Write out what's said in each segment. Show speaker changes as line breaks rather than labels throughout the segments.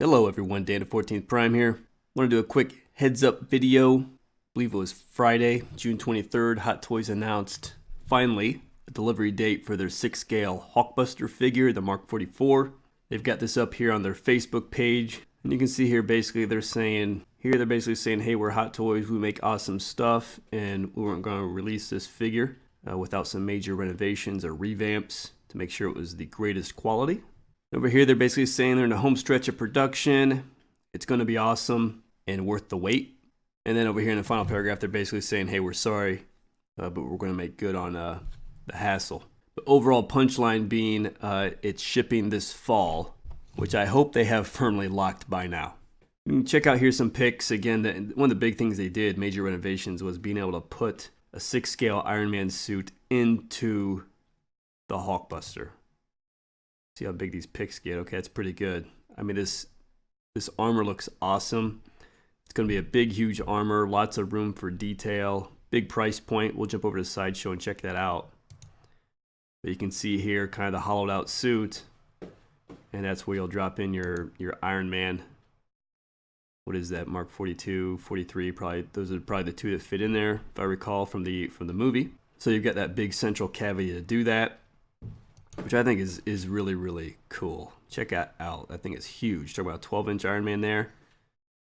Hello everyone, Dan of 14th Prime here. I want to do a quick heads up video. I believe it was Friday, June 23rd. Hot Toys announced finally a delivery date for their 6-scale Hulkbuster figure, the Mark 44. They've got this up here on their Facebook page. And you can see here basically they're saying, hey, we're Hot Toys, we make awesome stuff, and we weren't going to release this figure without some major renovations or revamps to make sure it was the greatest quality. Over here, they're basically saying they're in the home stretch of production. It's going to be awesome and worth the wait. And then over here in the final paragraph, they're basically saying, hey, we're sorry, but we're going to make good on the hassle. The overall punchline being it's shipping this fall, which I hope they have firmly locked by now. You can check out here some pics. Again, one of the big things they did, major renovations, was being able to put a 6-scale Iron Man suit into the Hulkbuster. See how big these pics get. Okay, that's pretty good. I mean, this armor looks awesome. It's going to be a big, huge armor. Lots of room for detail. Big price point. We'll jump over to Sideshow and check that out. But you can see here kind of the hollowed out suit. And that's where you'll drop in your Iron Man. What is that? Mark 42, 43. Probably those are probably the two that fit in there, if I recall from the movie. So you've got that big central cavity to do that, which I think is really, really cool. Check that out. I think it's huge. Talk about a 12-inch Iron Man there.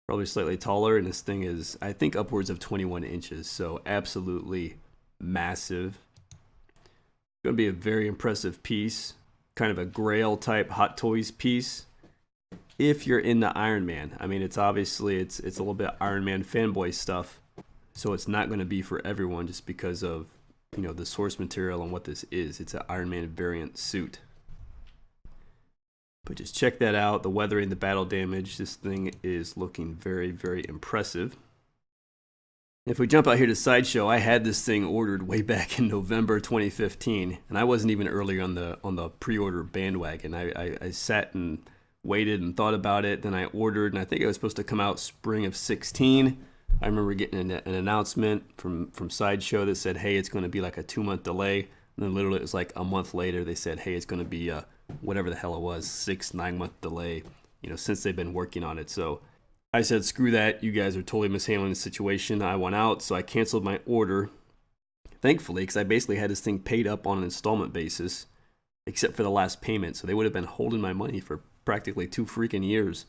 Probably slightly taller, and this thing is, I think, upwards of 21 inches. So absolutely massive. Going to be a very impressive piece. Kind of a Grail type Hot Toys piece. If you're into Iron Man. I mean, it's obviously, it's a little bit Iron Man fanboy stuff. So it's not going to be for everyone just because of, you know, the source material and what this is. It's an Iron Man variant suit. But just check that out. The weathering, the battle damage. This thing is looking very, very impressive. If we jump out here to Sideshow, I had this thing ordered way back in November 2015, and I wasn't even earlier on the pre-order bandwagon. I sat and waited and thought about it. Then I ordered, and I think it was supposed to come out spring of 16. I remember getting an announcement from Sideshow that said, hey, it's going to be like a 2-month delay. And then literally it was like a month later, they said, hey, it's going to be whatever the hell it was, 6-9 month delay, you know, since they've been working on it. So I said, screw that. You guys are totally mishandling the situation. I went out, so I canceled my order, thankfully, because I basically had this thing paid up on an installment basis, except for the last payment. So they would have been holding my money for practically 2 freaking years.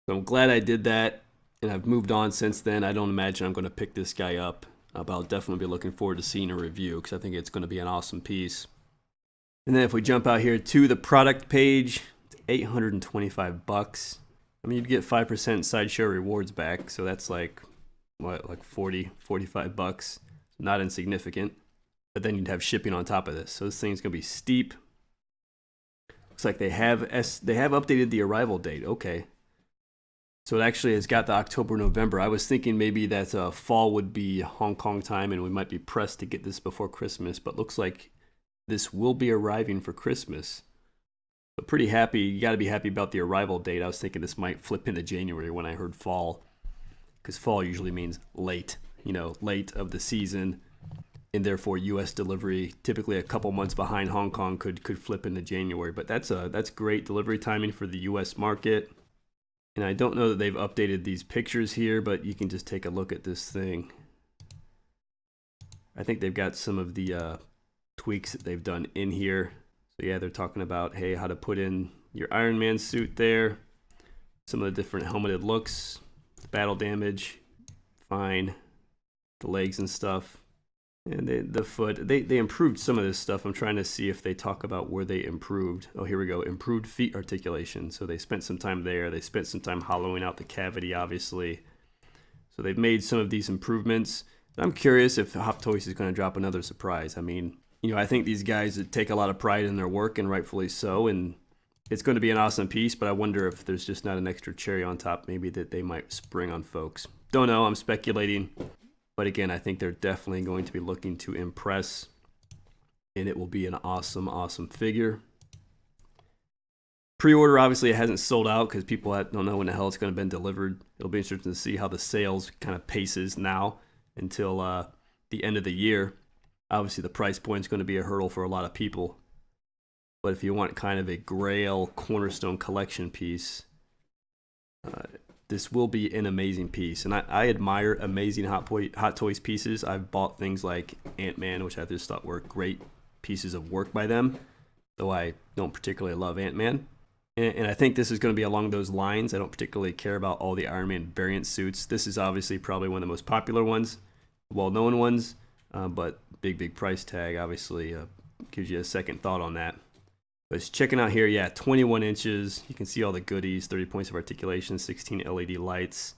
So I'm glad I did that. And I've moved on since then. I don't imagine I'm going to pick this guy up, but I'll definitely be looking forward to seeing a review because I think it's going to be an awesome piece. And then if we jump out here to the product page, it's $825. I mean, you'd get 5% Sideshow rewards back, so that's like, what, like 40, 45 bucks. Not insignificant. But then you'd have shipping on top of this. So this thing's going to be steep. Looks like they have updated the arrival date. Okay. So it actually has got the October, November. I was thinking maybe that fall would be Hong Kong time and we might be pressed to get this before Christmas, but looks like this will be arriving for Christmas. So pretty happy. You got to be happy about the arrival date. I was thinking this might flip into January when I heard fall, because fall usually means late, you know, late of the season, and therefore U.S. delivery, typically a couple months behind Hong Kong, could flip into January. But that's great delivery timing for the U.S. market. And I don't know that they've updated these pictures here, but you can just take a look at this thing. I think they've got some of the tweaks that they've done in here. So yeah, they're talking about, hey, how to put in your Iron Man suit there. Some of the different helmeted looks, battle damage, fine. The legs and stuff. And the foot, they improved some of this stuff. I'm trying to see if they talk about where they improved. Oh, here we go. Improved feet articulation. So they spent some time there. They spent some time hollowing out the cavity, obviously. So they've made some of these improvements. I'm curious if Hot Toys is going to drop another surprise. I mean, you know, I think these guys take a lot of pride in their work, and rightfully so. And it's going to be an awesome piece, but I wonder if there's just not an extra cherry on top, maybe that they might spring on folks. Don't know. I'm speculating. But again, I think they're definitely going to be looking to impress, and it will be an awesome, awesome figure. Pre-order, obviously, it hasn't sold out because people don't know when the hell it's going to be delivered. It'll be interesting to see how the sales kind of paces now until the end of the year. Obviously, the price point is going to be a hurdle for a lot of people. But if you want kind of a Grail cornerstone collection piece, This will be an amazing piece, and I admire amazing Hot Toys pieces. I've bought things like Ant-Man, which I just thought were great pieces of work by them, though I don't particularly love Ant-Man. And I think this is going to be along those lines. I don't particularly care about all the Iron Man variant suits. This is obviously probably one of the most popular ones, well-known ones, but big price tag obviously gives you a second thought on that. But checking out here, yeah, 21 inches. You can see all the goodies, 30 points of articulation, 16 LED lights,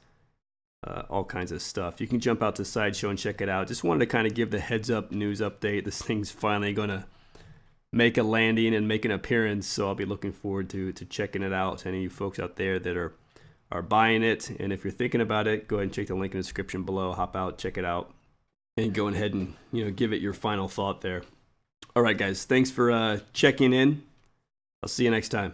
all kinds of stuff. You can jump out to Sideshow and check it out. Just wanted to kind of give the heads up news update. This thing's finally going to make a landing and make an appearance, so I'll be looking forward to checking it out. To any of you folks out there that are buying it, and if you're thinking about it, go ahead and check the link in the description below. Hop out, check it out, and go ahead and give it your final thought there. All right, guys, thanks for checking in. I'll see you next time.